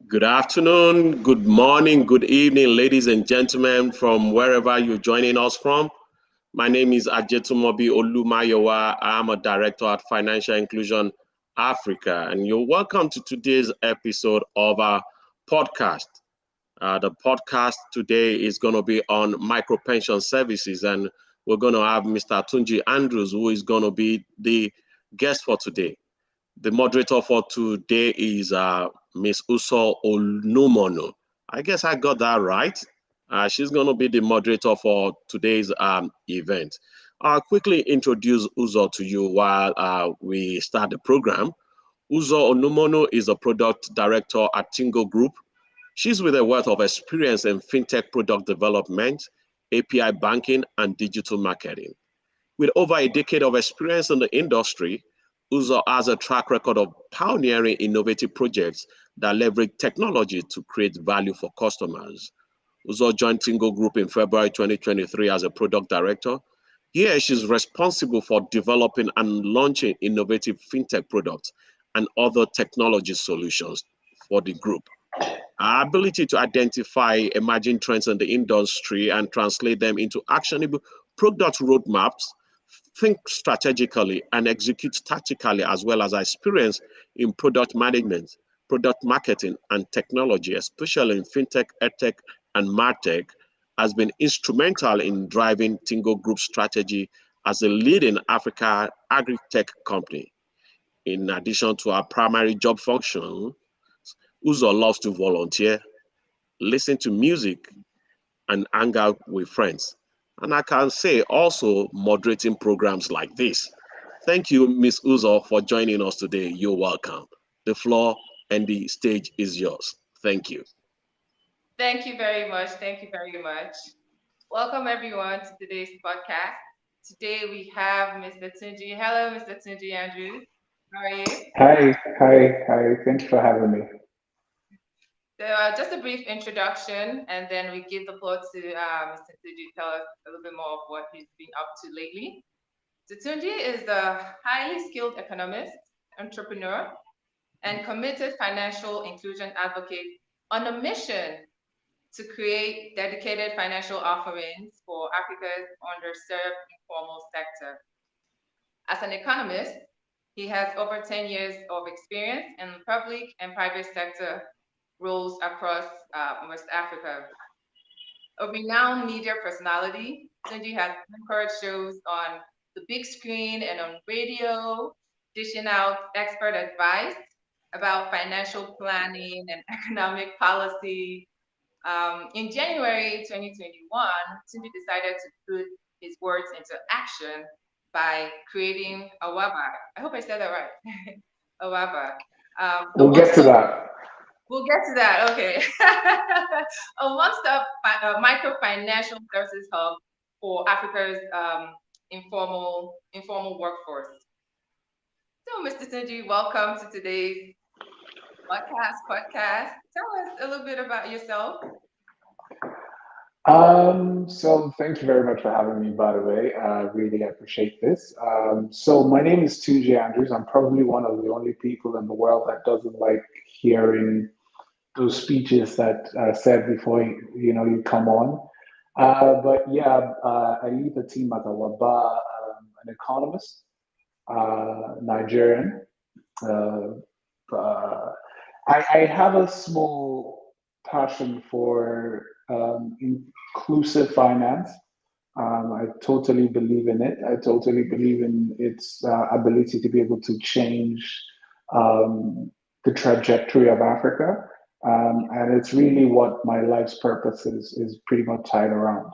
Good afternoon, good morning, good evening, ladies and gentlemen, from wherever you're joining us from. My name is Ajetumobi Olumayowa. I'm a director at Financial Inclusion Africa, and you're welcome to today's episode of our podcast. The podcast today is going to be on micro pension services, and we're going to have Mr. Tunji Andrews, who is going to be the guest for today. The moderator for today is Miss Uso Onumono. I guess I got that right. She's going to be the moderator for today's event. I'll quickly introduce Uzo to you while we start the program. Uzo Onumono is a product director at Tingo Group. She's with a wealth of experience in fintech product development, API banking, and digital marketing. With over a decade of experience in the industry, Uzo has a track record of pioneering innovative projects that leverage technology to create value for customers. Uzo joined Tingo Group in February 2023 as a product director. Here, she's responsible for developing and launching innovative fintech products and other technology solutions for the group. Our ability to identify emerging trends in the industry and translate them into actionable product roadmaps, think strategically, and execute tactically, as well as our experience in product management, product marketing, and technology, especially in fintech, edtech, and martech, has been instrumental in driving Tingo Group's strategy as a leading Africa agri-tech company. In addition to our primary job function, Uzo loves to volunteer, listen to music, and hang out with friends. And I can say also moderating programs like this. Thank you, Miss Uzo, for joining us today. You're welcome. The floor and the stage is yours. Thank you. Thank you very much. Thank you very much. Welcome everyone to today's podcast. Today we have Mr. Tunji. Hello, Mr. Tunji Andrews. How are you? Hi. Thanks for having me. So just a brief introduction, and then we give the floor to Mr. Tunji to tell us a little bit more of what he's been up to lately. So Tunji is a highly skilled economist, entrepreneur, and committed financial inclusion advocate on a mission to create dedicated financial offerings for Africa's underserved informal sector. As an economist, he has over 10 years of experience in public and private sector roles across West Africa. A renowned media personality, Tunji has anchored shows on the big screen and on radio, dishing out expert advice about financial planning and economic policy. In January 2021, Tunji decided to put his words into action by creating a Awaba. I hope I said that right. Awaba. A We'll get to one-stop. that. We'll get to that. Okay. A one-stop microfinancial services hub for Africa's informal workforce. So, Mr. Tunji, welcome to today's podcast. Tell us a little bit about yourself. So thank you very much for having me, by the way. I really appreciate this. So my name is Tunji Andrews. I'm probably one of the only people in the world that doesn't like hearing those speeches that are said before you come on. But yeah, I lead the team at Awaba, an economist, Nigerian. Uh, uh, I have a small passion for inclusive finance. I totally believe in it. I totally believe in its ability to be able to change um, the trajectory of Africa. And it's really what my life's purpose is pretty much tied around.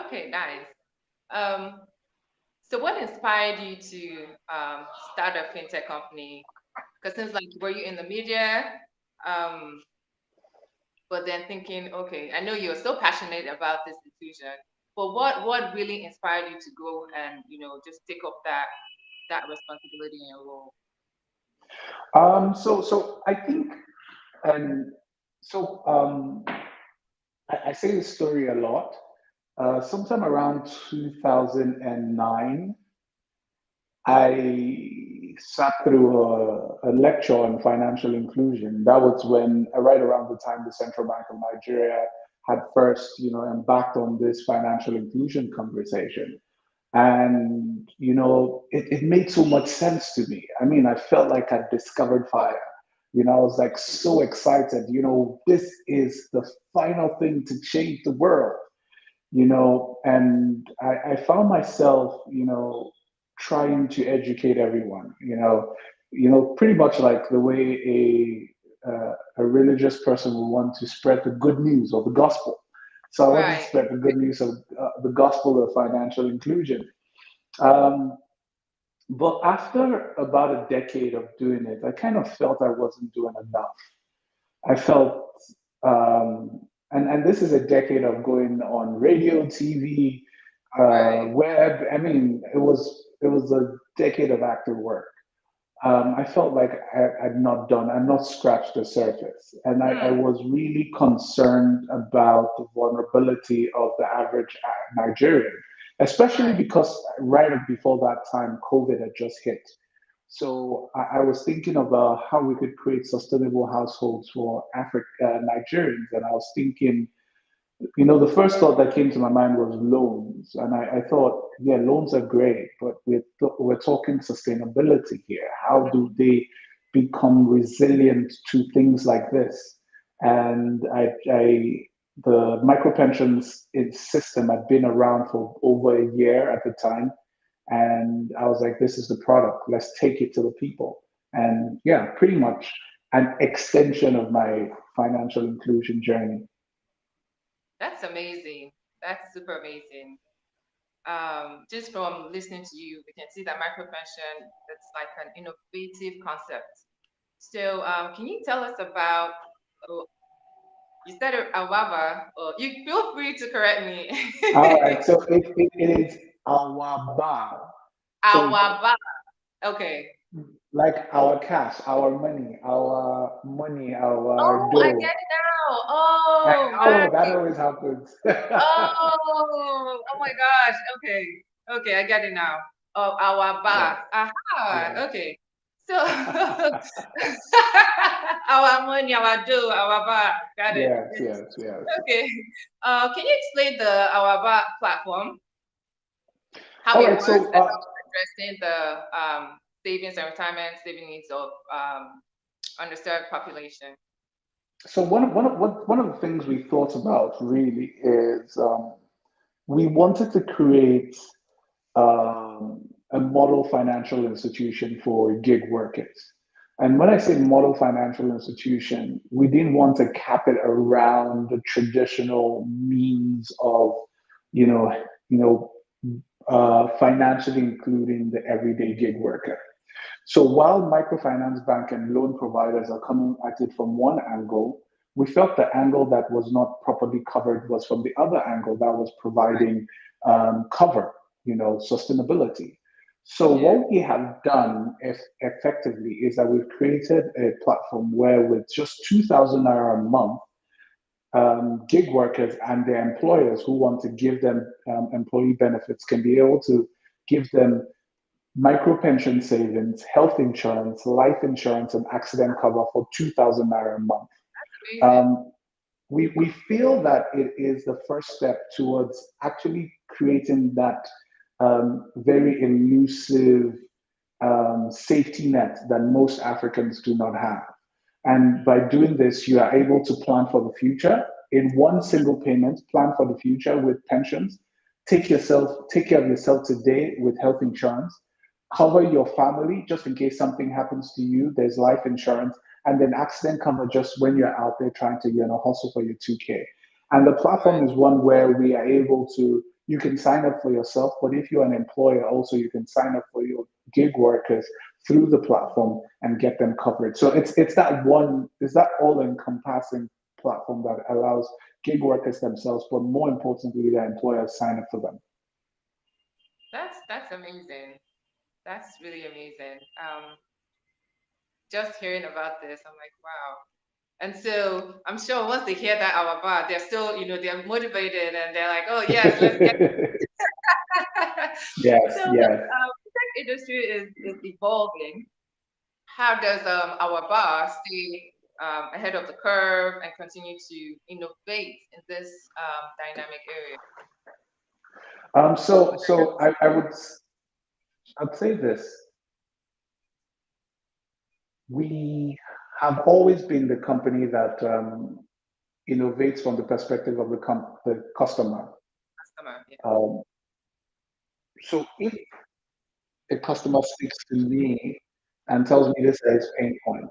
Okay, nice. Um, so what inspired you to start a fintech company? Because since like were you in the media, um, but then thinking, okay, I know you're so passionate about this institution, but what really inspired you to go and just take up that responsibility and role? So I think, and so I say this story a lot. Sometime around 2009, I sat through a lecture on financial inclusion. That was when, right around the time the Central Bank of Nigeria had first, embarked on this financial inclusion conversation. And, it made so much sense to me. I mean, I felt like I discovered fire. I was like so excited. This is the final thing to change the world. And I found myself, trying to educate everyone, pretty much like the way a religious person would want to spread the good news of the gospel. So I wanted to Right. spread the good news of the gospel of financial inclusion. Um, but after about a decade of doing it, I kind of felt I wasn't doing enough. I felt, and this is a decade of going on radio, TV, Right. web. I mean, it was a decade of active work. I felt like I'd not scratched the surface. And I Hmm. was really concerned about the vulnerability of the average Nigerian, especially Right. because right before that time, COVID had just hit. So I was thinking about how we could create sustainable households for Nigerians. And I was thinking, the first thought that came to my mind was loans. And I thought, yeah, loans are great, but we're talking sustainability here. How do they become resilient to things like this? And the micro pensions system had been around for over a year at the time. And I was like, this is the product. Let's take it to the people. And yeah, pretty much an extension of my financial inclusion journey. That's amazing. That's super amazing. Just from listening to you, we can see that micropension, it's like an innovative concept. So, can you tell us about, oh, you said Awava, or you feel free to correct me. All right, so it is our bar. So Awaba. Okay. like our cash, our money, our Oh, I dough. get it now. I Oh, know that right. always happens. Oh my gosh. Okay. Okay, I get it now. Oh, our Yes, bar. Aha. yes, Okay. So our money, our dough, our bar. Got it. yes, yes, yes. Okay. Can you explain the our bar platform, how All it right, works, so and how it's addressing the savings and retirement saving needs of underserved population? one of the things we thought about really is we wanted to create a model financial institution for gig workers. And when I say model financial institution, we didn't want to cap it around the traditional means of, you know, you know, financially including the everyday gig worker. So while microfinance bank and loan providers are coming at it from one angle, we felt the angle that was not properly covered was from the other angle that was providing cover, sustainability. So Yeah. what we have done effectively is that we've created a platform where with just 2,000 naira a month, gig workers and their employers who want to give them employee benefits can be able to give them micro pension savings, health insurance, life insurance, and accident cover for 2,000 naira a month. Amazing. Um, we feel that it is the first step towards actually creating that very elusive safety net that most Africans do not have. And by doing this, you are able to plan for the future in one single payment, plan for the future with pensions, take care of yourself today with health insurance, cover your family just in case something happens to you, there's life insurance, and then accident cover just when you're out there trying to, hustle for your 2K. And the Right. platform is one where we are able to, you can sign up for yourself, but if you're an employer, also you can sign up for your gig workers through the platform and get them covered. So it's that all-encompassing platform that allows gig workers themselves, but more importantly, their employers sign up for them. That's amazing. That's really amazing. Just hearing about this, I'm like, wow. And so I'm sure once they hear that our bar, they're still, they're motivated and they're like, oh yes, let's get. Yes, So the yes. tech industry is evolving. how does our bar stay ahead of the curve and continue to innovate in this dynamic area? I'd say this. We have always been the company that innovates from the perspective of the customer. Customer, yeah. So if a customer speaks to me and tells me this is pain point,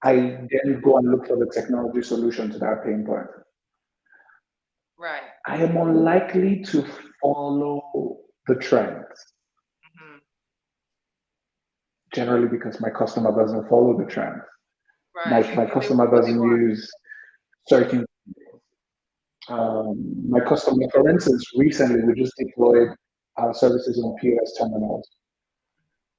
I then go and look for the technology solution to that pain point. Right. I am unlikely to follow the trends, Hmm. generally because my customer doesn't follow the trends. My Right. my They customer want what they doesn't want. use certain. My customer, for instance, recently we just deployed our services on POS terminals.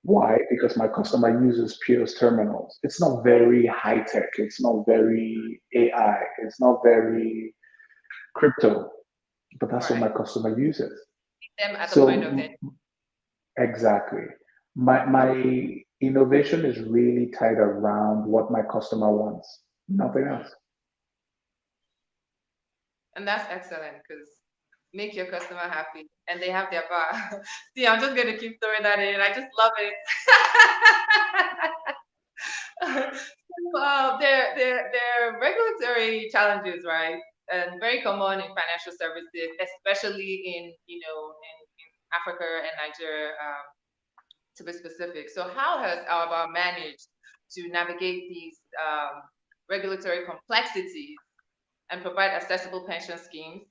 Why? Because my customer uses POS terminals. It's not very high tech. It's not very AI. It's not very crypto, but that's what Right. my customer uses. Them at the point of So their exactly, my innovation is really tied around what my customer wants, nothing else. and that's excellent because make your customer happy and they have their bar. See, I'm just gonna keep throwing that in. I just love it. So, there are regulatory challenges, right? And very common in financial services, especially in Africa and Nigeria, to be specific. So, how has our bar managed to navigate these regulatory complexities and provide accessible pension schemes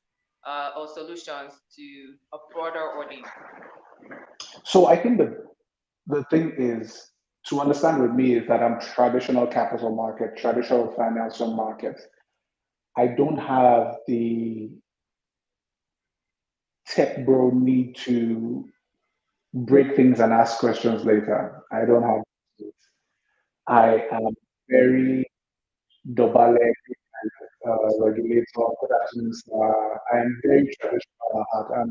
or solutions to a broader audience? So I think the thing is to understand with me is that I'm traditional capital market, traditional financial market. I don't have the tech bro need to break things and ask questions later. I don't have it. I am very dobale regulator. Good afternoon, sir. I am very traditional at heart.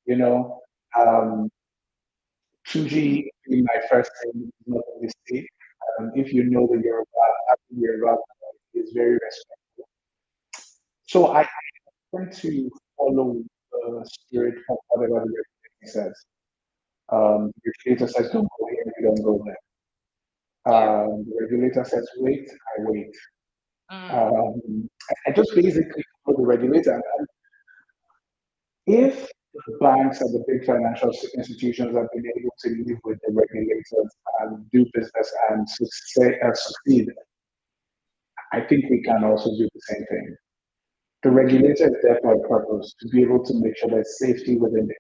You know, um, Tunji being my first name is not a mistake. If you know the Yoruba, having Yoruba is very respectful. So I try to follow the spirit of whatever the regulator says. The regulator says don't go here, we don't go there. Yeah. The regulator says wait, I wait. Mm, I just basically follow the regulator. And if the banks and the big financial institutions have been able to live with the regulators and do business and succeed, I think we can also do the same thing. The regulator is there for a purpose to be able to make sure there's safety within it.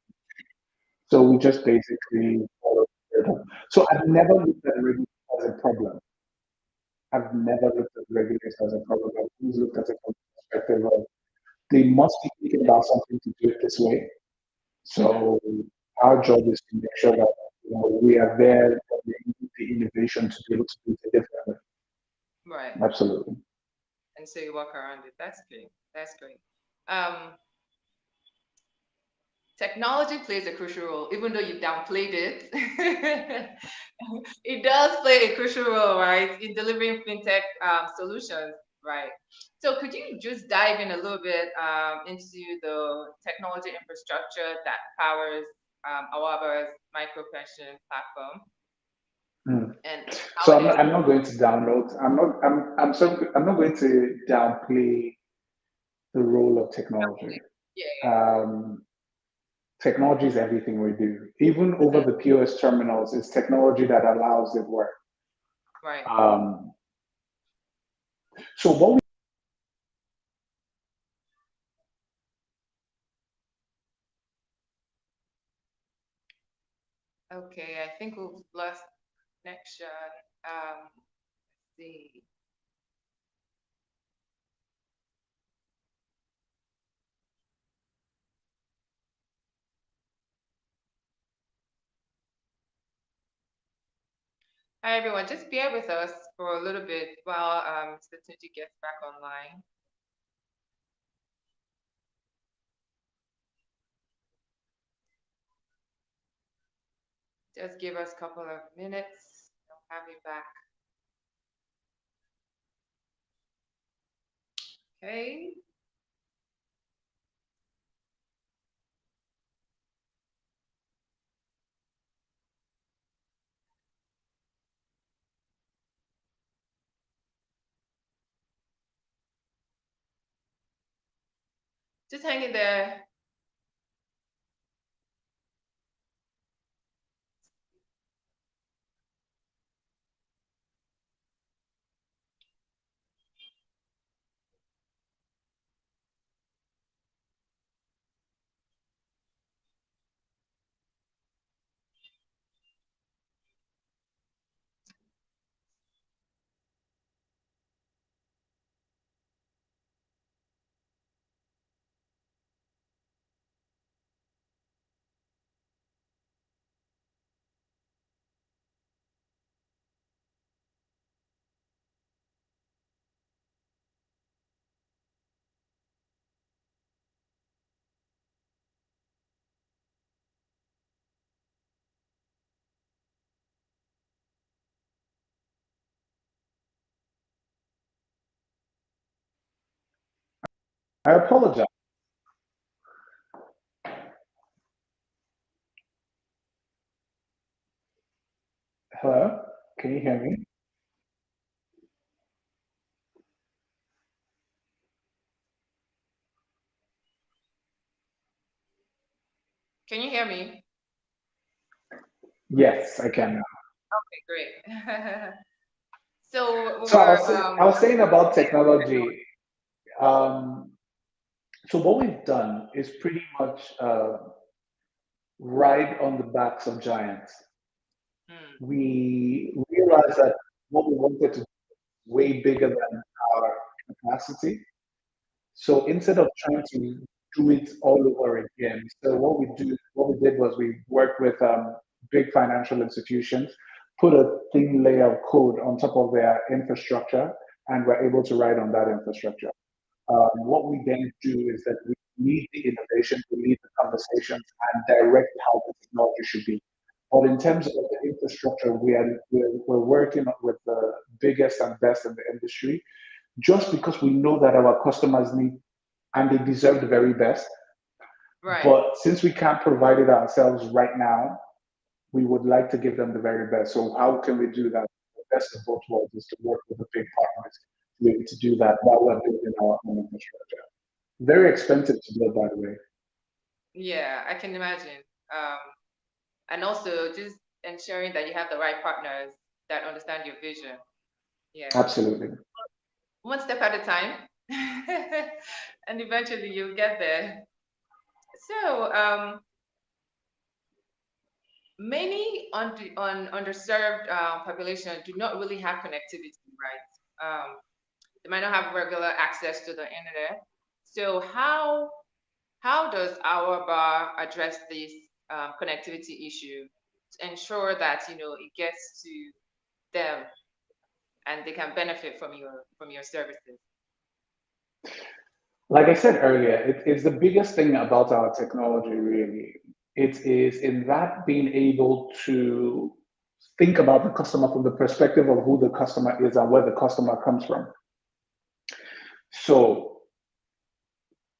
So we just basically follow the data. So I've never looked at the regulator as a problem. I've never looked at the regulator as a problem. I've always looked at it from the perspective of they must be thinking about something to do it this way. So our job is to make sure that we are there for the innovation to be able to do it differently. right. Absolutely. And so you walk around it. That's great. That's great. Um, Technology plays a crucial role, even though you downplayed it. It does play a crucial role, right, in delivering fintech solutions, right? So, could you just dive in a little bit into the technology infrastructure that powers Awaba's micro pension platform Mm. and how So it is? I'm not going to download. I'm not going to downplay the role of technology. Yeah, Um, Technology is everything we do. Even yeah. over the POS terminals, it's technology that allows it work. Right. Um, so what we Okay, I think we've lost connection. Let's see. Hi, everyone. Just bear with us for a little bit while Mr. Tunji gets back online. Just give us a couple of minutes. have you back. Okay. Just hang in there. I apologize. Hello? Can you hear me? Can you hear me? Yes, I can now. Okay, great. So we So were I was saying about technology. Um, so what we've done is pretty much ride on the backs of giants. mm, We realized that what we wanted to do was way bigger than our capacity. So instead of trying to do it all over again, so what we did was we worked with big financial institutions, put a thin layer of code on top of their infrastructure, and we're able to ride on that infrastructure. What we then do is that we lead the innovation, we lead the conversations, and direct how the technology should be. But in terms of the infrastructure, we're working with the biggest and best in the industry, just because we know that our customers need and they deserve the very best. right. But since we can't provide it ourselves right now, we would like to give them the very best. So how can we do that? The best of both worlds is to work with the big partners to be able to do that while we're building our own infrastructure. Very expensive to build, by the way. Yeah, I can imagine. Um, and also just ensuring that you have the right partners that understand your vision. Yeah, Absolutely. one step at a time, and eventually you'll get there. So, many underserved population do not really have connectivity, right? They might not have regular access to the internet. So, how does our bar address this connectivity issue to ensure that it gets to them and they can benefit from your services? Like I said earlier, it's the biggest thing about our technology, really. It is in that being able to think about the customer from the perspective of who the customer is and where the customer comes from. So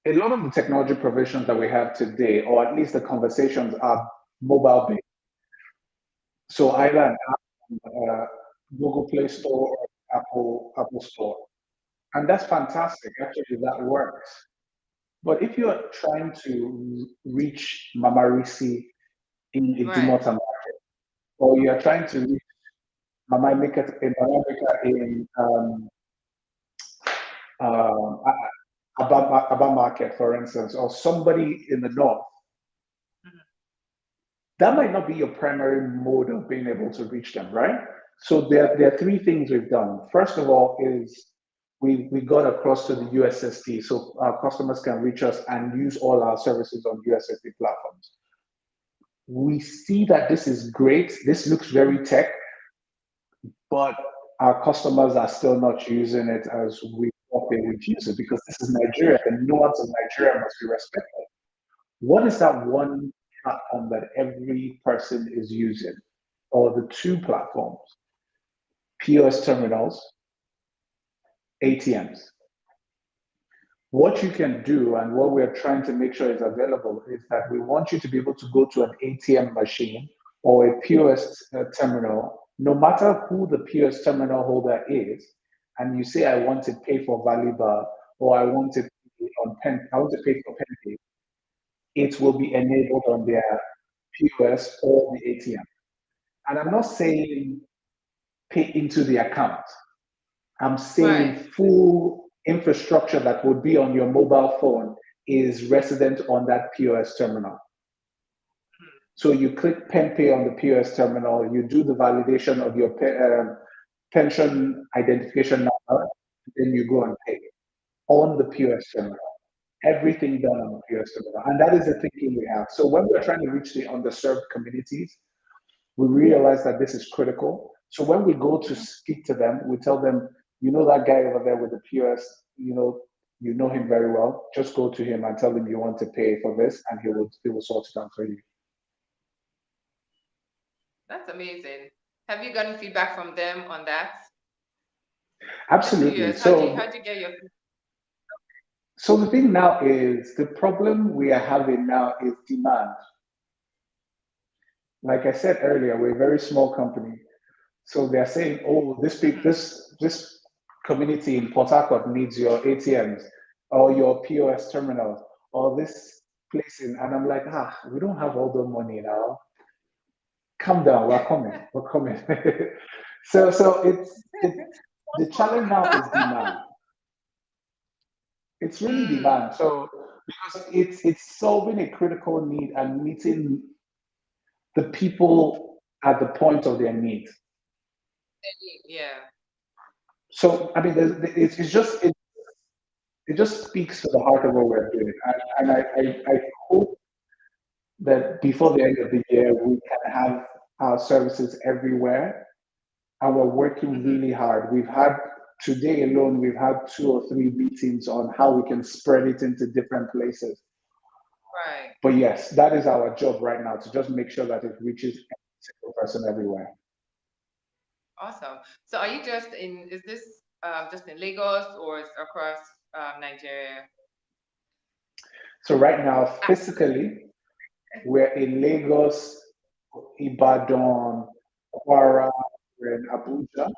a lot of the technology provisions that we have today, or at least the conversations, are mobile based. So either an app on Google Play Store or Apple Store, and that's fantastic. Actually, that works. But if you are trying to reach Mama Risi in Right. Idumota market, or you are trying to reach Mama Mika in um, Aba market, for instance, or somebody in the north, Mhm. that might not be your primary mode of being able to reach them, right? So there are three things we've done. First of all is we got across to the USSD so our customers can reach us and use all our services on USSD platforms. We see that this is great. This looks very tech, but our customers are still not using it as we thought they would use it because this is Nigeria. The nuance of Nigeria must be respected. What is that one platform that every person is using, or the two platforms? POS terminals, ATMs. What you can do and what we're trying to make sure is available is that we want you to be able to go to an ATM machine or a POS terminal, no matter who the POS terminal holder is, and you say, I want to pay for Valiba or I want to pay I want to pay for PenPay, it will be enabled on their POS or the ATM. And I'm not saying pay into the account. I'm saying full infrastructure that would be on your mobile phone is resident on that POS terminal. So you click PenPay on the POS terminal, you do the validation of your pension identification number, then you go and pay on the POS terminal. Everything done on the POS terminal. And that is the thinking we have. So when we're trying to reach the underserved communities, we realize that this is critical. So when we go to speak to them, we tell them, you know that guy over there with the POS, you know him very well. Just go to him and tell him you want to pay for this, and he will sort it out for you. That's amazing. Have you gotten feedback from them on that? Absolutely. So how do you get your feedback? So the thing now is, the problem we are having now is demand. Like I said earlier, we're a very small company. So they're saying, oh, this community in Port Harcourt needs your ATMs or your POS terminals or this place and I'm like, we don't have all the money now. Calm down, we're coming. so it's the challenge now is demand. It's really demand. So because it's solving a critical need and meeting the people at the point of their need. Yeah. So I mean, it just speaks to the heart of what we're doing, and I hope that before the end of the year we can have our services everywhere, and we're working really hard. Today alone, we've had 2 or 3 meetings on how we can spread it into different places. Right. But yes, that is our job right now, to just make sure that it reaches every single person everywhere. Awesome. So are you is this just in Lagos or is across Nigeria? So right now, physically, we're in Lagos, Ibadan, Kwara, we're in Abuja.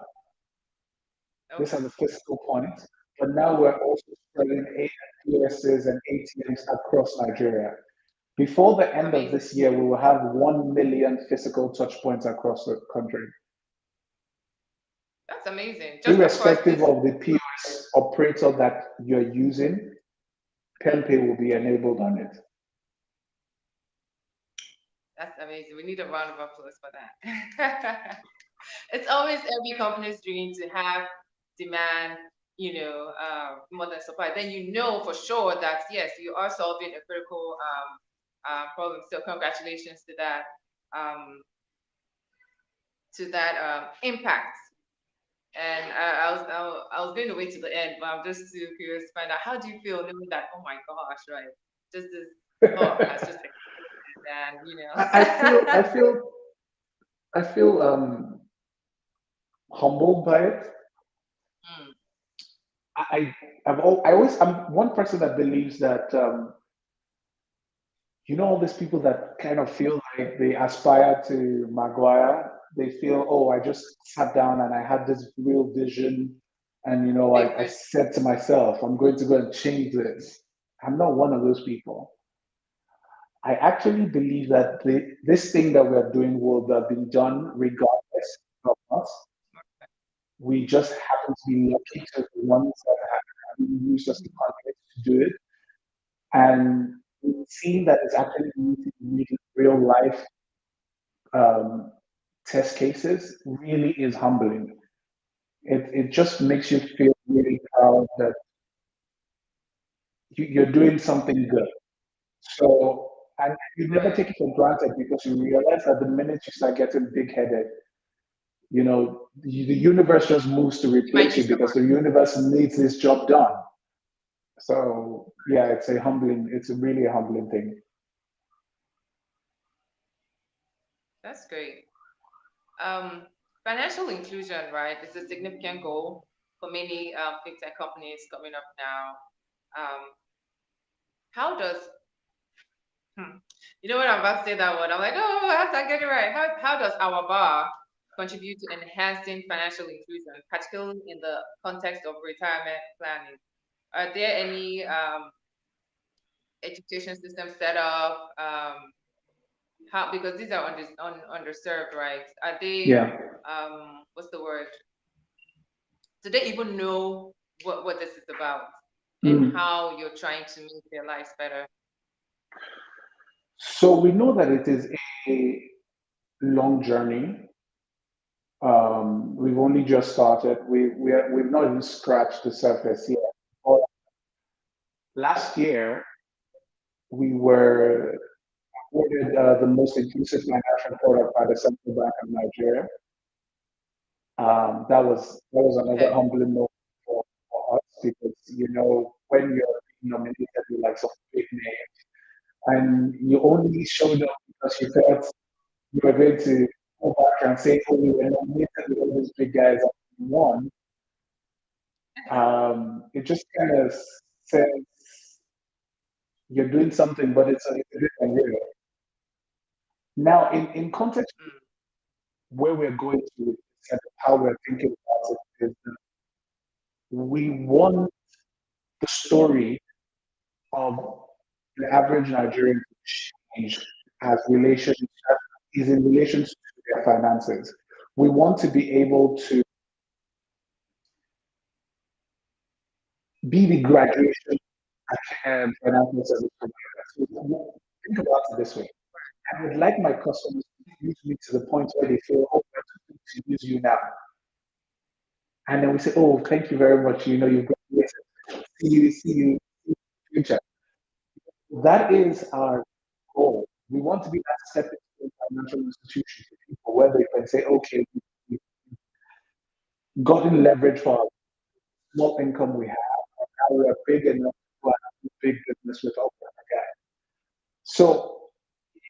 Okay. These are the physical points. But now we're also spreading POSs and ATMs across Nigeria. Before the end of this year, we will have 1 million physical touch points across the country. That's amazing. Just irrespective of the POS operator that you're using, PenPay will be enabled on it. That's amazing. We need a round of applause for that. It's always every company's dream to have demand, more than supply. Then for sure that yes, you are solving a critical problem. So congratulations to that impact. And I was going to wait to the end, but I'm just too curious to find out, how do you feel knowing that, oh my gosh, right? Just this thought has just exploded, and I feel humbled by it. I'm one person that believes that all these people that kind of feel like they aspire to Maguire, they feel, oh, I just sat down and I had this real vision, and I said to myself, I'm going to go and change this. I'm not one of those people. I actually believe that this thing that we're doing will have been done regardless of us. We just happen to be lucky to the ones that have used us the confidence to do it. And seeing that it's actually meeting real life test cases really is humbling. It just makes you feel really proud that you're doing something good. So, and you never take it for granted, because you realize that the minute you start getting big-headed, the universe just moves to replace you, because the universe needs this job done. So yeah, it's really a humbling thing. That's great. financial inclusion, right, is a significant goal for many fintech companies coming up now. Um, how does you know what I'm about to say that word? I'm like, oh, I have to get it right. How does our bar contribute to enhancing financial inclusion, particularly in the context of retirement planning? Are there any education systems set up? How, because these are underserved, right? Are they Yeah. what's the word? Do they even know what this is about and Mm. how you're trying to make their lives better? So we know that it is a long journey. We've only just started. We've not even scratched the surface yet. But last year, we were awarded the most inclusive financial product by the Central Bank of Nigeria. That was another Okay. humbling moment for us because when you're being nominated with like some big name and you only showed up because you felt you were going to go back and say, "Oh, we were nominated with all these big guys and we won." It just kind of says you're doing something, but it's a bit unreal. Now, in context Mm. where we're going to and how we're thinking about it is that we want the story of the average Nigerian to change as relation is in relation to their finances. We want to be able to be the graduation financial service provider. So think about it this way. I would like my customers to use me to the point where they feel, oh, we're too good to use you now. And then we say, oh, thank you very much. You've graduated. See you in the future. That is our goal. We want to be that stepping stone financial institution for people where they can say, okay, we've gotten leverage for our small income we have, and now we're big enough to do big business with our guy. So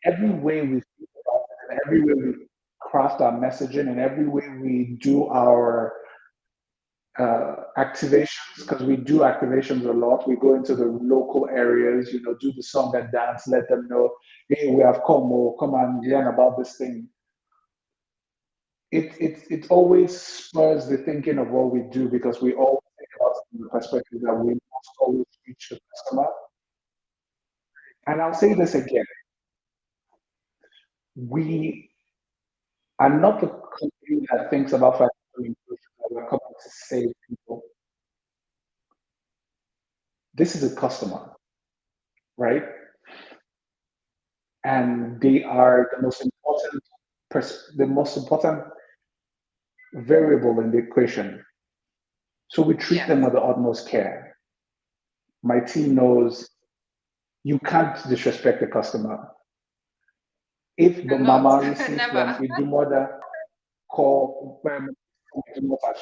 every way we think about it, and every way we craft our messaging, and every way we do our activations, because we do activations a lot. We go into the local areas, do the song and dance, let them know, hey, we have come, or come and learn about this thing. It always spurs the thinking of what we do because we all think about it from the perspective that we must always reach the customer. And I'll say this again: we are not the company that thinks about financial inclusion, that we're coming to save people. This is a customer, right? And they are the most important variable in the equation. So we treat them Yes. with the utmost care. My team knows you can't disrespect the customer. If the Cannot. mama receives from Never. Idumother call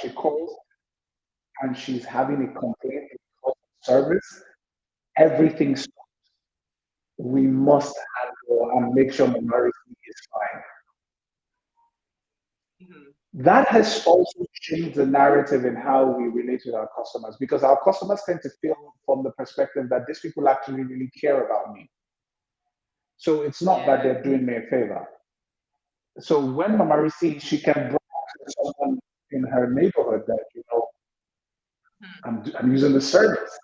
she calls and she's having a complaint because of service, everything stops. We must handle and make sure minority is fine. Mhm. That has also changed the narrative in how we relate with our customers because our customers tend to feel from the perspective that these people actually really care about me. So it's not that Yeah. they're doing me a favor. So when Mama Risi, she can brag to someone in her neighborhood that, Mhm. I'm using the service.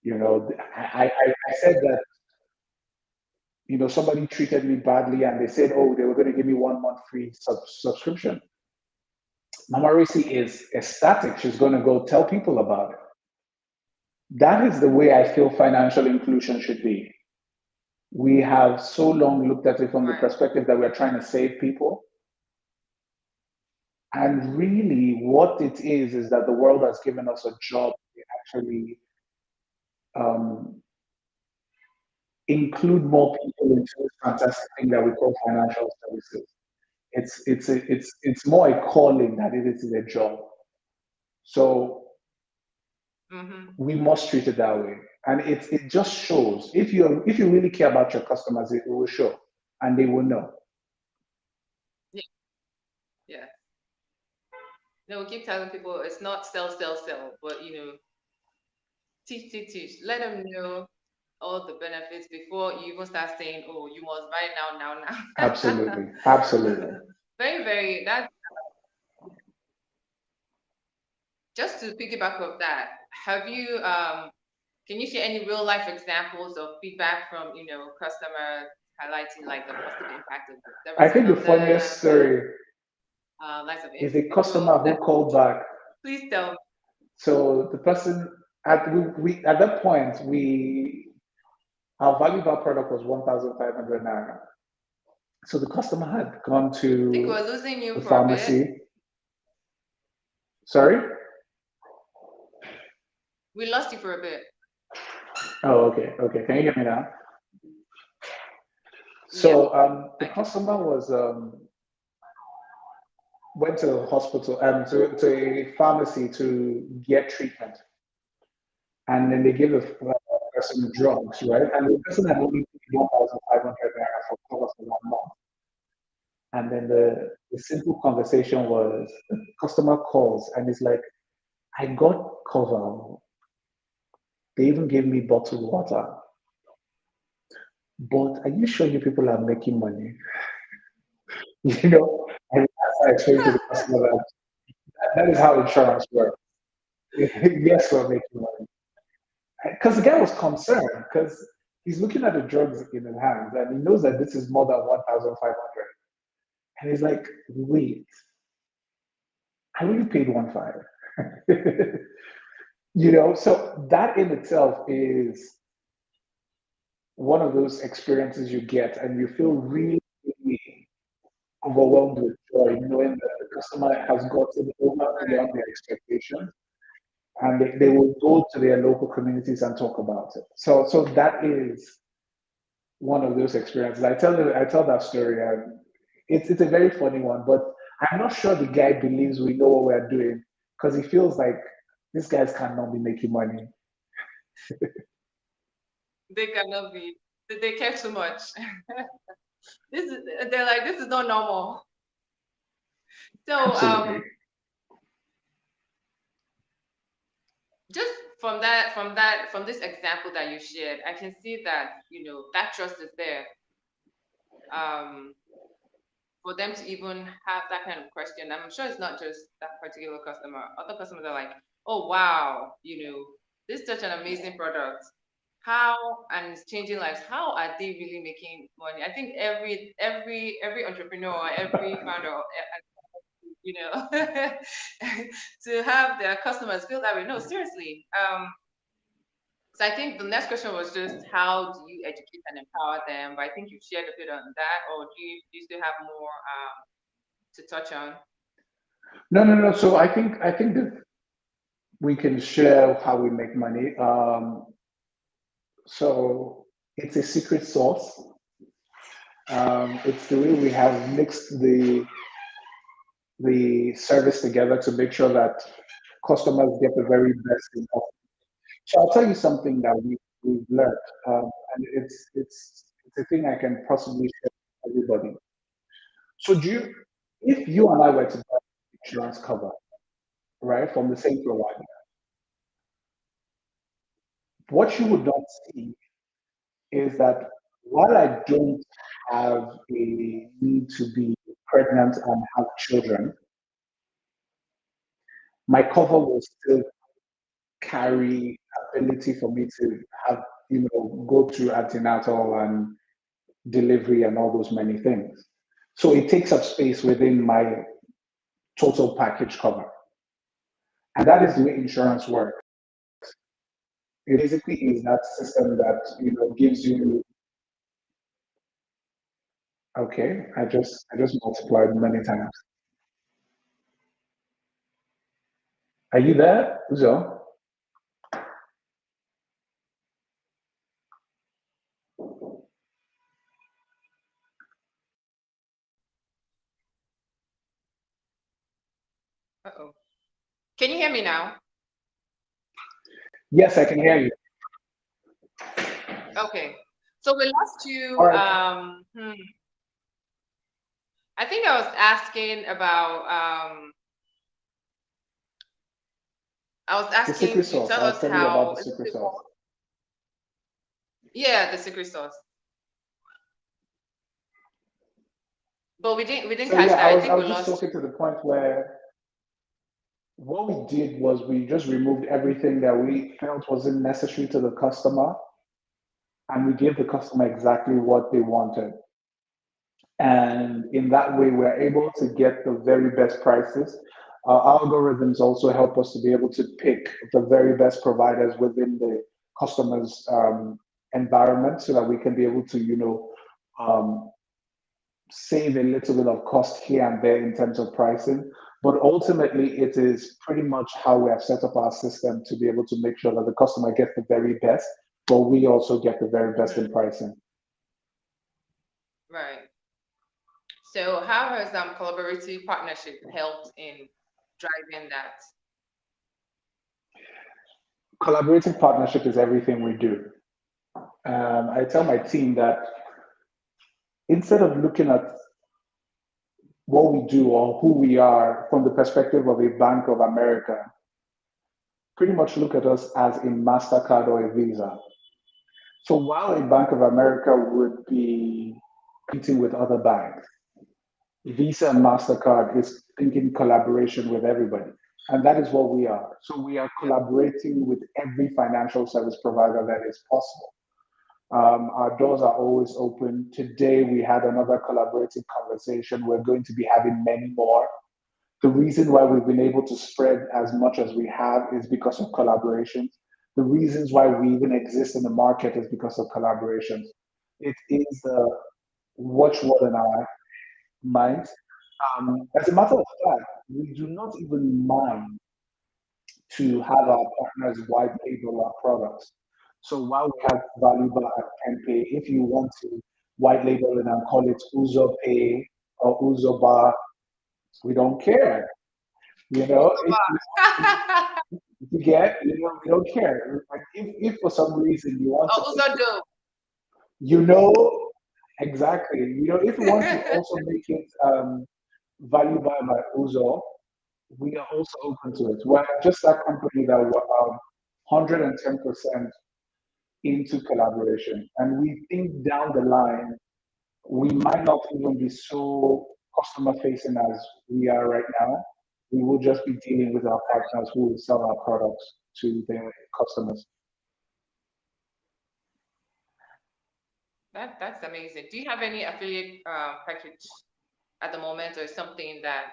I said that, somebody treated me badly and they said, oh, they were going to give me 1 month free subscription. Mama Risi is ecstatic. She's going to go tell people about it. That is the way I feel financial inclusion should be. We have so long looked at it from the Right. perspective that we're trying to save people. And really, what it is that the world has given us a job to actually um, include more people into this fantastic thing that we call financial services. It's more a calling than it is a job. So Mm-hmm. we must treat it that way, and it just shows if you really care about your customers, it will show, and they will know. Yeah. Yeah. We keep telling people it's not sell, sell, sell, but teach, teach, teach. Let them know all the benefits before you even start saying, "Oh, you must buy now, now, now." Absolutely, absolutely. Very, very. That just to piggyback of that. Have you Can you share any real life examples of feedback from customers highlighting like the positive impact of the I services think the on them, funniest story likes of is a individuals? customer who called back. Please tell me. So the person at that point we our value of our product was 1,500 naira. So the customer had gone I think to we're losing you the for a bit. pharmacy. Sorry? We lost you for a bit. Oh, okay, okay. Can you hear me now? Yeah, So the I can. customer was went to the hospital to a pharmacy to get treatment, and then they gave the person drugs, right? And the person had only paid 1,500 naira for cover for 1 month. And then the simple conversation was the customer calls and it's like, I got cover. They even gave me bottled water. But are you sure you people are making money? And as I explained to the customer that is how insurance works. Yes, we're making money. Because the guy was concerned because he's looking at the drugs in his hands and he knows that this is more than 1,500. And he's like, wait, I only paid 1.5. So that in itself is one of those experiences you get and you feel really, really overwhelmed with joy, knowing that the customer has gotten over beyond their expectations and they will go to their local communities and talk about it. So that is one of those experiences. I tell that story and it's a very funny one, but I'm not sure the guy believes we know what we're doing because he feels like these guys cannot be making money. They cannot be. They care too much. This is. They're like, this is not normal. So Absolutely. just from this example that you shared, I can see that that trust is there. Um, for them to even have that kind of question, I'm sure it's not just that particular customer. Other customers are like, oh wow, this is such an amazing product. How and it's changing lives. How are they really making money? I think every entrepreneur, every founder, you know, to have their customers feel that way. No, seriously. So I think the next question was just how do you educate and empower them? But I think you shared a bit on that, or do you still have more to touch on? No, no, no. So I think that we can share how we make money. So it's a secret sauce. It's the way we have mixed the service together to make sure that customers get the very best in offer. So I'll tell you something that we've learned, and it's a thing I can possibly share with everybody. So if you and I were to buy insurance cover, right, from the same provider, what you would not see is that while I don't have a need to be pregnant and have children, my cover will still carry ability for me to have, go through antenatal and delivery and all those many things. So it takes up space within my total package cover. And that is the way insurance works. It basically is that system that gives you. Okay, I just multiplied many times. Are you there, Uzo? Uh-oh. Can you hear me now? Yes, I can hear you. Okay. So we lost All you. right. I think I was asking about I was The secret asking you sauce. tell I was us telling you about how the a little secret bit sauce. more. Yeah, the secret sauce. But we didn't So catch yeah, that. I I think we was just lost talking you. to the point where what we did was we just removed everything that we felt wasn't necessary to the customer, and we gave the customer exactly what they wanted. And in that way, we're able to get the very best prices. Our algorithms also help us to be able to pick the very best providers within the customer's environment so that we can be able to, um, save a little bit of cost here and there in terms of pricing. But ultimately, it is pretty much how we have set up our system to be able to make sure that the customer gets the very best, but we also get the very best in Hmm. pricing. Right. So how has collaborative partnership helped in driving that? Collaborative partnership is everything we do. I tell my team that instead of looking at what we do or who we are from the perspective of a Bank of America, pretty much look at us as a MasterCard or a Visa. So while a Bank of America would be competing with other banks, Visa and MasterCard is thinking collaboration with everybody. And that is what we are. So we are Yeah. collaborating with every financial service provider that is possible. Our doors are always open. Today, we had another collaborative conversation. We're going to be having many more. The reason why we've been able to spread as much as we have is because of collaborations. The reasons why we even exist in the market is because of collaborations. It is the watchword in our minds. As a matter of fact, we do not even mind to have our partners white label our products. So while we have Valuable at Pay, if you want to white label it and call it Uzo Pay or Uzo Bar, we don't care. If you get, we don't care. Like if for some reason you want Oh, to make also it, dope. you know, exactly. If you want to also make it Value by Uzo, we are also open to it. We're just that company that we're 110% into collaboration. And we think down the line, we might not even be so customer facing as we are right now. We will just be dealing with our partners who will sell our products to their customers. That's amazing. Do you have any affiliate package at the moment, or something that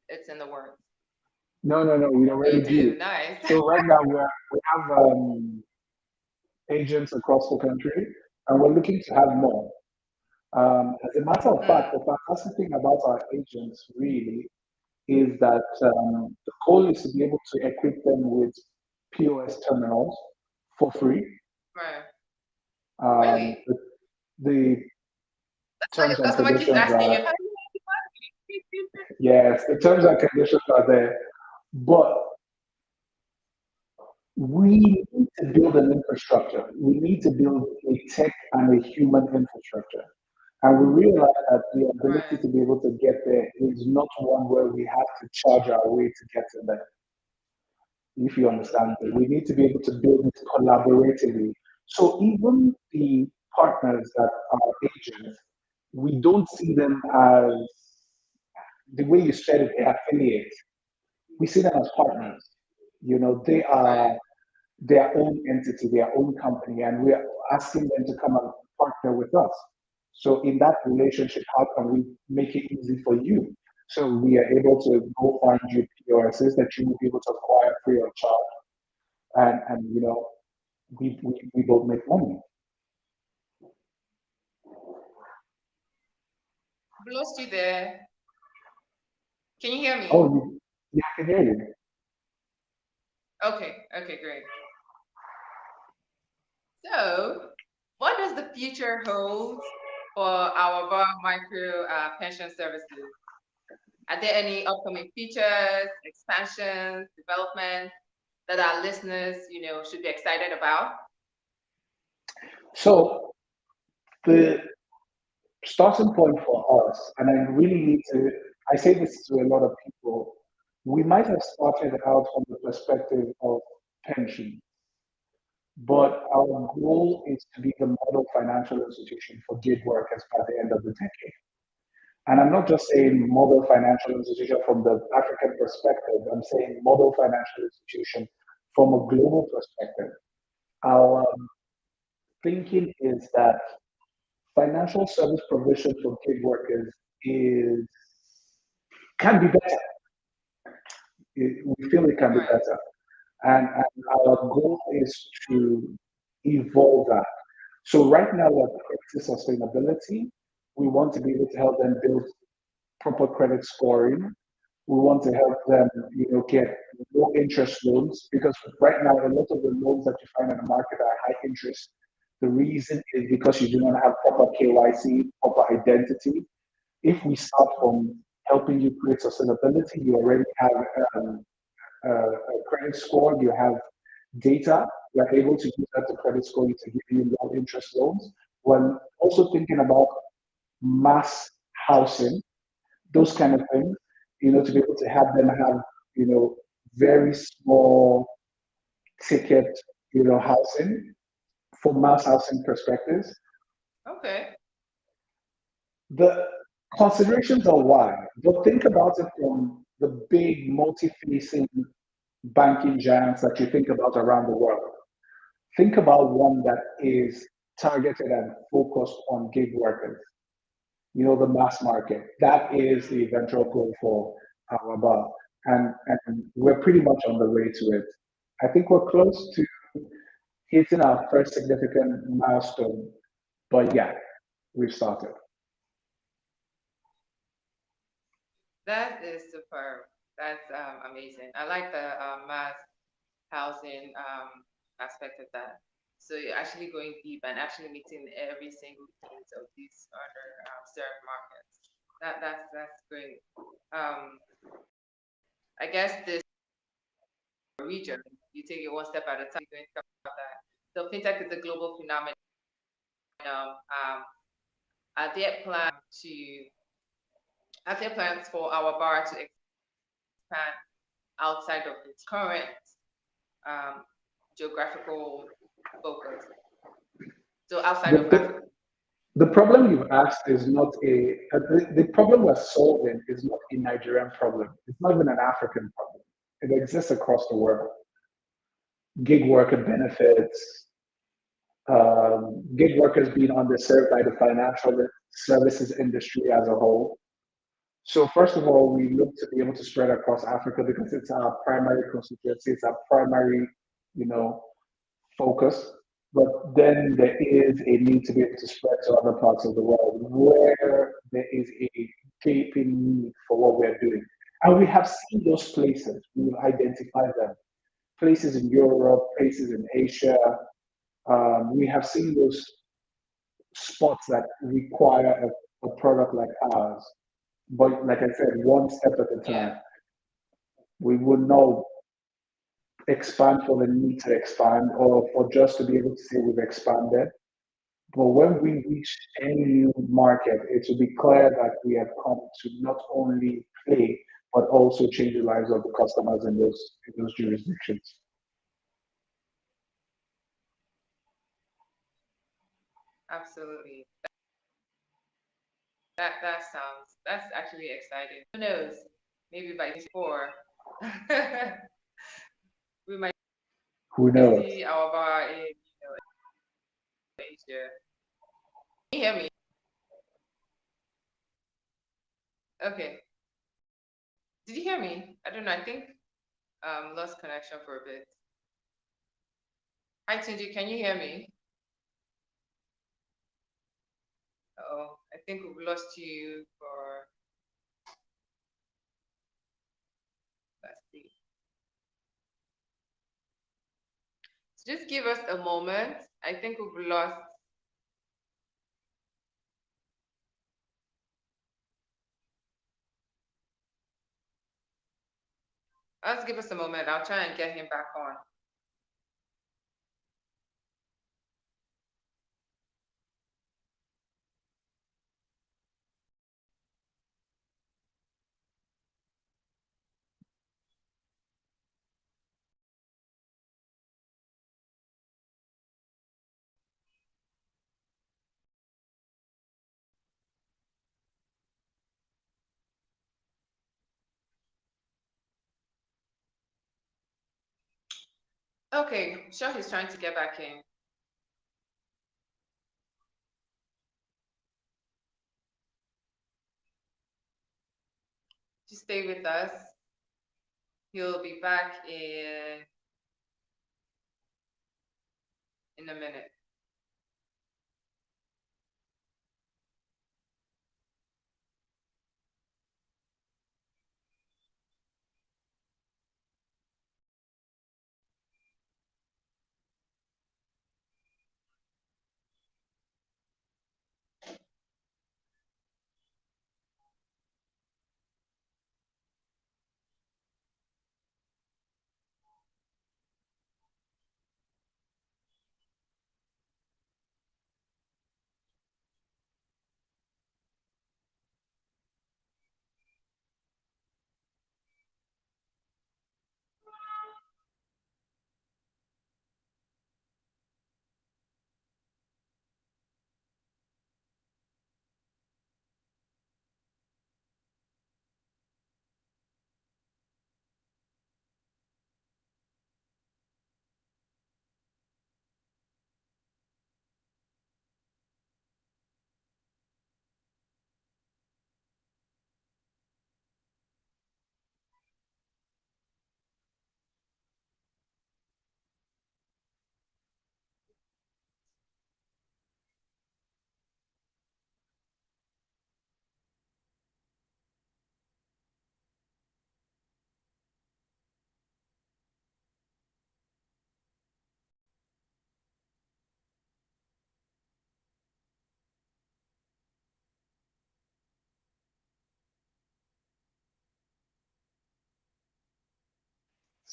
it's in the works? No, no, no, we You already do. do. Nice. So right now we have agents across the country, and we're looking to have more. As a matter of fact, Mm, the fantastic thing about our agents really is that the goal is to be able to equip them with POS terminals for free. right. Um, Really? the, the That's why terms your and customer keeps conditions asking you, are, how do you make money? yes, the terms and conditions are there, but we need to build an infrastructure. We need to build a tech and a human infrastructure. And we realize that the ability Right. to be able to get there is not one where we have to charge our way to get to there. If you understand me, we need to be able to build it collaboratively. So even the partners that are agents, we don't see them as the way you said it, they're affiliates. We see them as partners. They are Right. their own entity, their own company, and we are asking them to come and partner with us. So in that relationship, how can we make it easy for you? So we are able to go find you POSs that you will be able to acquire free of charge, and we both make money. I've lost you there. Can you hear Oh, me? yeah, I can hear you. Okay. Okay, great. So, what does the future hold for our Bar Micro pension services? Are there any upcoming features, expansions, developments that our listeners, should be excited about? So the starting point for us, and I say this to a lot of people, we might have started out from the perspective of pension, but our goal is to be the model financial institution for gig workers by the end of the decade. And I'm not just saying model financial institution from the African perspective, I'm saying model financial institution from a global perspective. Our thinking is that financial service provision for gig workers is can be better. We feel it can be Right. better. And our goal is to evolve that. So right now we're practicing sustainability. We want to be able to help them build proper credit scoring. We want to help them, get low interest loans because right now a lot of the loans that you find in the market are high interest. The reason is because you do not have proper KYC, proper identity. If we start from helping you create sustainability, you already have a credit score, you have data, we are able to use that to credit score you to give you low interest loans. We're also thinking about mass housing, those kind of things, to be able to have them have, very small ticket, housing for mass housing perspectives. Okay. The considerations are wide, but think about it from the big multi-facing banking giants that you think about around the world. Think about one that is targeted and focused on gig workers, the mass market. That is the eventual goal for our bar. And we're pretty much on the way to it. I think we're close to hitting our first significant milestone, but yeah, we've started. That is superb. That's amazing. I like the mass housing aspect of that. So you're actually going deep and actually meeting every single needs of these other served markets. That's great. I guess this region, you take it one step at a time. You're going to talk about that. So fintech is a global phenomenon. Are there plans for our bar to expand outside of its current geographical focus? So outside of Africa. The problem you've asked is not the problem we're solving is not a Nigerian problem. It's not even an African problem. It exists across the world. Gig worker benefits, gig workers being underserved by the financial services industry as a whole. So first of all, we look to be able to spread across Africa because it's our primary constituency, it's our primary, focus. But then there is a need to be able to spread to other parts of the world where there is a gaping need for what we're doing. And we have seen those places, we've identified them. Places in Europe, places in Asia. We have seen those spots that require a product like ours. But like I said, one step at a time. Yeah. We would not expand for the need to expand or for just to be able to say we've expanded. But when we reach any new market, it will be clear that we have come to not only play, but also change the lives of the customers in those jurisdictions. Absolutely. That's actually exciting. Who knows? Maybe by 4 we might Who knows? see our bar in Asia. Can you hear me? Okay. Did you hear me? I don't know. I think lost connection for a bit. Hi Tunji, can you hear me? Oh, I think we've lost you for, let's see. So just give us a moment. I think we've lost. Let's give us a moment. I'll try and get him back on. Okay, sure, he's trying to get back in. Just stay with us. He'll be back in a minute.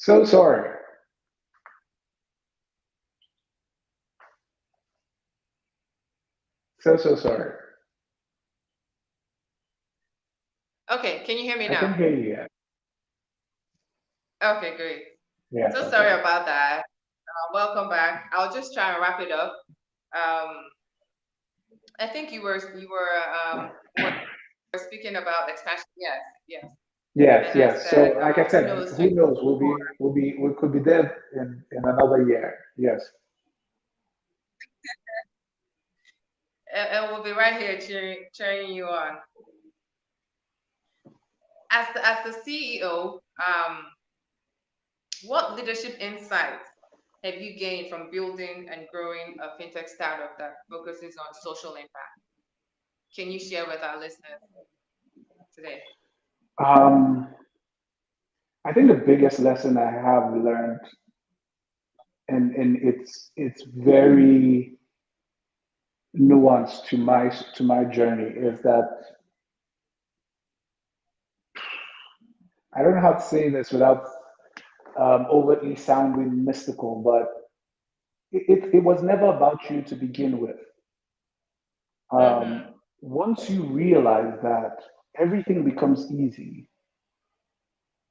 So sorry. So sorry. Okay, can you hear me I can now? hear you. Okay, great. Yes, So sorry okay. about that. Welcome back. I'll just try and wrap it up. Um, I think you were speaking about expansion. Yes, yes. Yes, And I yes. So, said, like I who said, knows, who knows? 2024, We could be dead in another year. Yes. and we'll be right here cheering you on. As the CEO, what leadership insights have you gained from building and growing a fintech startup that focuses on social impact? Can you share with our listeners today? Um, I think the biggest lesson I have learned, and it's very nuanced to my journey, is that I don't know how to say this without overtly sounding mystical, but it was never about you to begin with. Mm-hmm. Once you realize that everything becomes easy,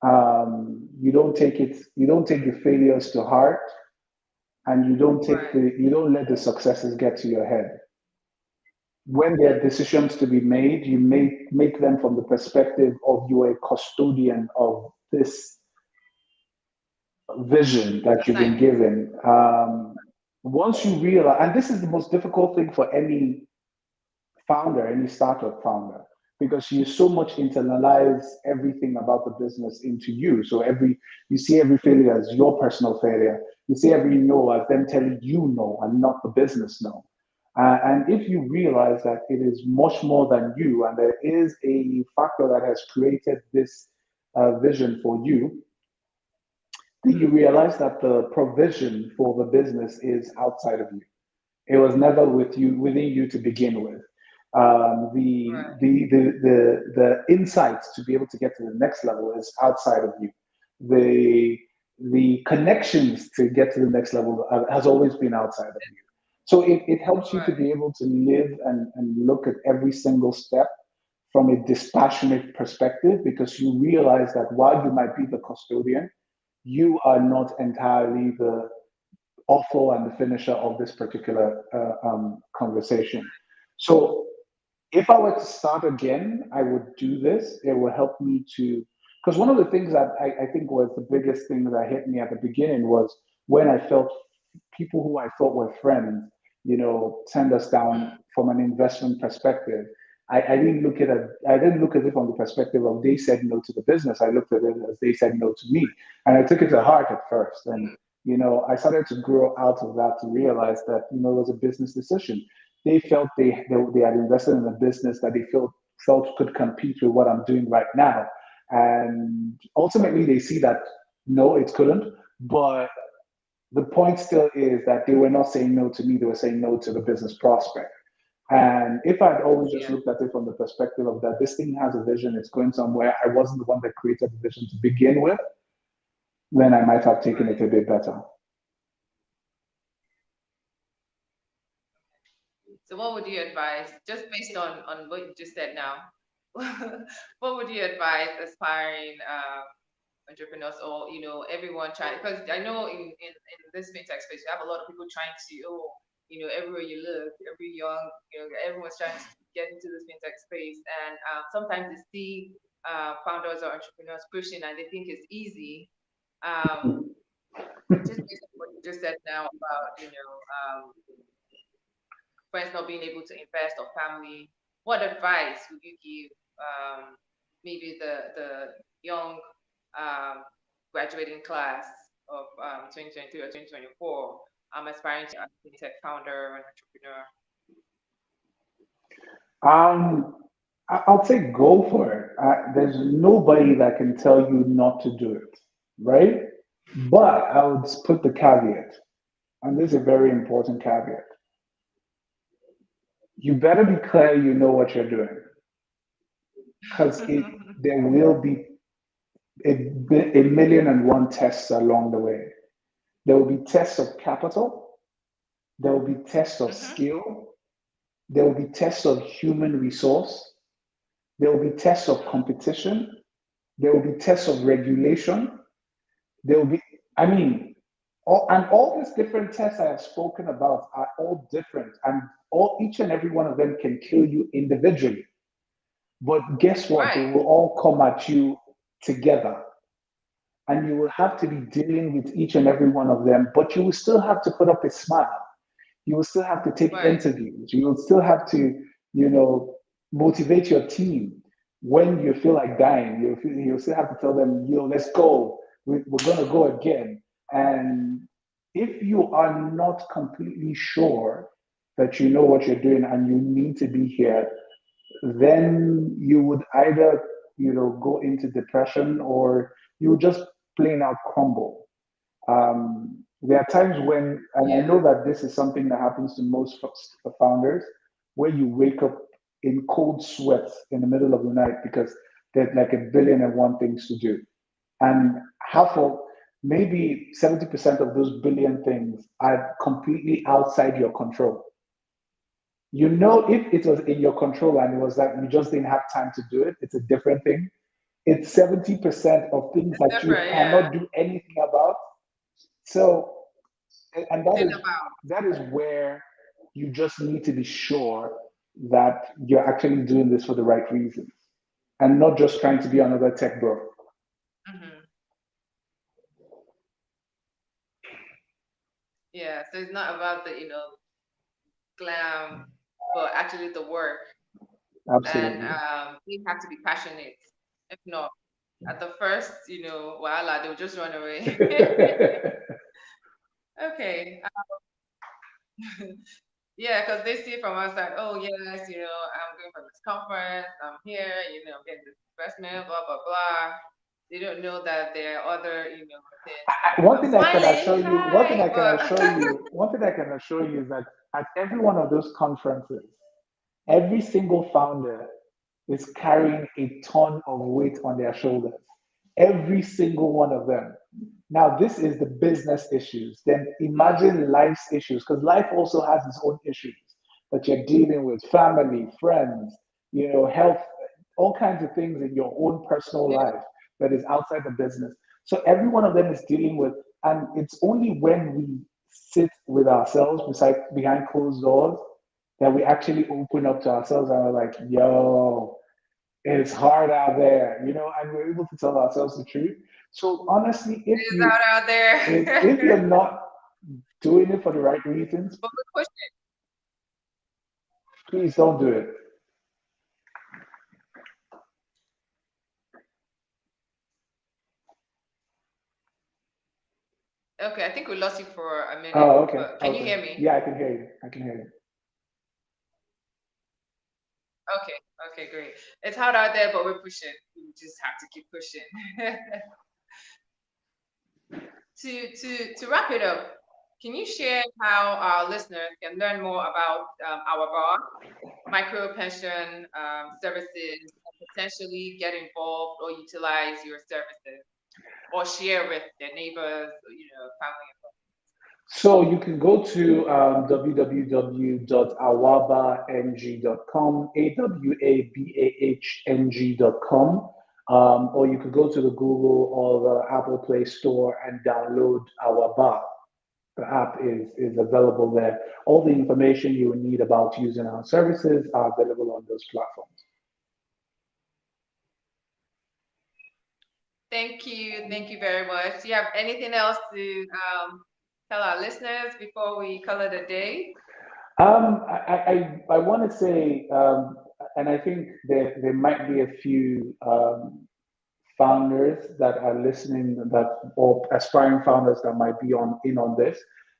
you don't take the failures to heart, and Right. you don't let the successes get to your head. When there are decisions to be made, you make them from the perspective of you are a custodian of this vision that you've been Assignment. given. Once you realize, and this is the most difficult thing for any founder, any startup founder, because you so much internalize everything about the business into you. So you see every failure as your personal failure. You see every no as them telling you no and not the business no. And if you realize that it is much more than you, and there is a factor that has created this vision for you, then you realize that the provision for the business is outside of you. It was never within you to begin with. Right. The insights to be able to get to the next level is outside of you. The connections to get to the next level has always been outside of you. So it helps you to Right. be able to live and look at every single step from a dispassionate perspective, because you realize that while you might be the custodian, you are not entirely the author and the finisher of this particular conversation. So if I were to start again, I would do this. It will help me to, because one of the things that I think was the biggest thing that hit me at the beginning was when I felt people who I thought were friends, turned us down from an investment perspective. I didn't look at it. I didn't look at it from the perspective of they said no to the business. I looked at it as they said no to me, and I took it to heart at first. And I started to grow out of that to realize that it was a business decision. They felt they had invested in a business that they felt could compete with what I'm doing right now, and ultimately they see that no, it couldn't. But the point still is that they were not saying no to me; they were saying no to the business prospect. And if I'd always just Yeah. looked at it from the perspective of that this thing has a vision, it's going somewhere, I wasn't the one that created the vision to begin with, then I might have taken it Right. a bit better. So what would you advise, just based on what you just said now, what would you advise aspiring entrepreneurs or everyone trying, because I know in this fintech space you have a lot of people trying to everywhere you look, every young everyone's trying to get into this fintech space, and sometimes they see founders or entrepreneurs pushing and they think it's easy. Um, just based on what you just said now about friends not being able to invest or family, what advice would you give maybe the young um, graduating class of 2023 or 2024 aspiring to be a fintech founder or an entrepreneur? Um, I'll say go for it. There's nobody that can tell you not to do it, right? But I would put the caveat, and this is a very important caveat. You better be clear you know what you're doing, because there will be a million and one tests along the way. There will be tests of capital, there will be tests of Mm-hmm. skill, there will be tests of human resource, there will be tests of competition, there will be tests of regulation, there will be, I mean, all these different tests I have spoken about are all different, and each and every one of them can kill you individually. But guess what? They Right, will all come at you together, and you will have to be dealing with each and every one of them, but you will still have to put up a smile. You will still have to take right, interviews. You will still have to, you know, motivate your team when you feel like dying. You'll still have to tell them, let's go. We're going to go again. And if you are not completely sure that you know what you're doing and you need to be here, then you would either, go into depression, or you would just plain out crumble. There are times when, and I yeah, know that this is something that happens to most founders, where you wake up in cold sweats in the middle of the night because there's like a billion and one things to do. And half of, maybe 70% of those billion things are completely outside your control. If it was in your control and it was that you just didn't have time to do it, it's a different thing. It's 70% of things it's that you different. Yeah, cannot do anything about. So, and that think is about that is where you just need to be sure that you're actually doing this for the right reasons and not just trying to be another tech bro. hmm yeah. So it's not about the glam, but actually the work, and Absolutely. you have to be passionate. If not, at the first, voila, they'll just run away. Okay. Yeah, because they see from outside, oh yes, I'm going for this conference, I'm here, I'm getting this investment, blah blah blah. They don't know that there are other, things. one I'm thing I can assure smiling, you, one thing I hi, can but assure you, one thing I can assure you is that at every one of those conferences, every single founder is carrying a ton of weight on their shoulders. Every single one of them. Now, this is the business issues. Then imagine life's issues, because life also has its own issues that you're dealing with, family, friends, health, all kinds of things in your own personal yeah, life that is outside the business. So every one of them is dealing with, and it's only when we sit with ourselves behind closed doors that we actually open up to ourselves and we're like, yo, it's hard out there, and we're able to tell ourselves the truth. So honestly, It is out if you're there. not doing it for the right reasons, But we're pushing. please don't do it. Okay, I think we lost you for a minute, Oh, okay, but can you okay. hear me? Yeah, I can hear you. I can hear you. Okay, okay, great. It's hard out there, but we're pushing. We just have to keep pushing. To wrap it up, can you share how our listeners can learn more about our bar, micro pension services, and potentially get involved or utilize your services, or share with their neighbors, or, family? So you can go to www.awabang.com, awabahng.com, or you could go to the Google or the Apple Play Store and download Awaba. The app is available there. All the information you will need about using our services are available on those platforms. Thank you very much. Do you have anything else to tell our listeners before we call it a day? I want to say, and I think there might be a few founders that are listening that or aspiring founders that might be on in on this.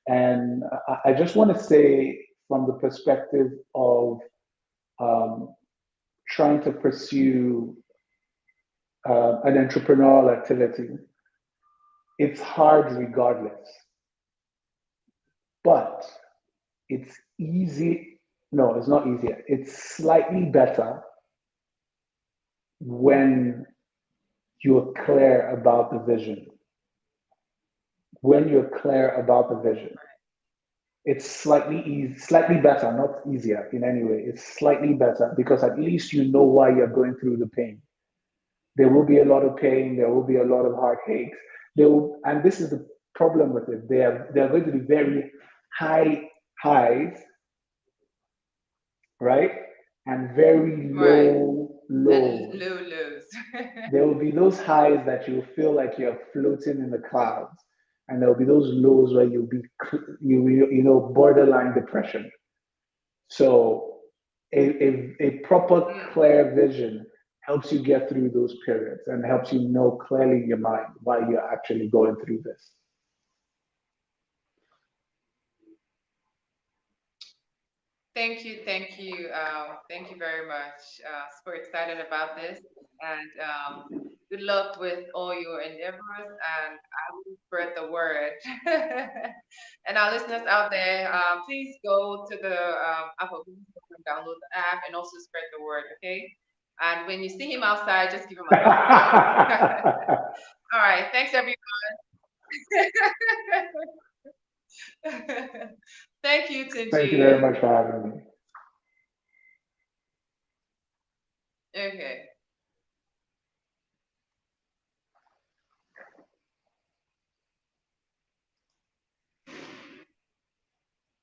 And I just want to say from the perspective of um, trying to pursue an entrepreneurial activity, it's hard regardless, but it's easy. No, it's not easier. It's slightly better when you're clear about the vision. When you're clear about the vision, it's slightly better, not easier in any way. It's slightly better because at least you know why you're going through the pain. There will be a lot of pain. There will be a lot of heartaches. And this is the problem with it. There are going to be very high highs, right, and very Right. And lows. low lows. There will be those highs that you feel like you're floating in the clouds, and there will be those lows where you'll be borderline depression. So a proper Mm. clear vision helps you get through those periods and helps you know clearly in your mind why you're actually going through this. Thank you very much. Super excited about this, and good luck with all your endeavors. And I will spread the word. And our listeners out there, please go to the Apple Store and download the app, and also spread the word. Okay. And when you see him outside, just give him a thumbs up. All right. Thanks, everyone. Thank you, Thank you very Tunji. much for having me. Okay.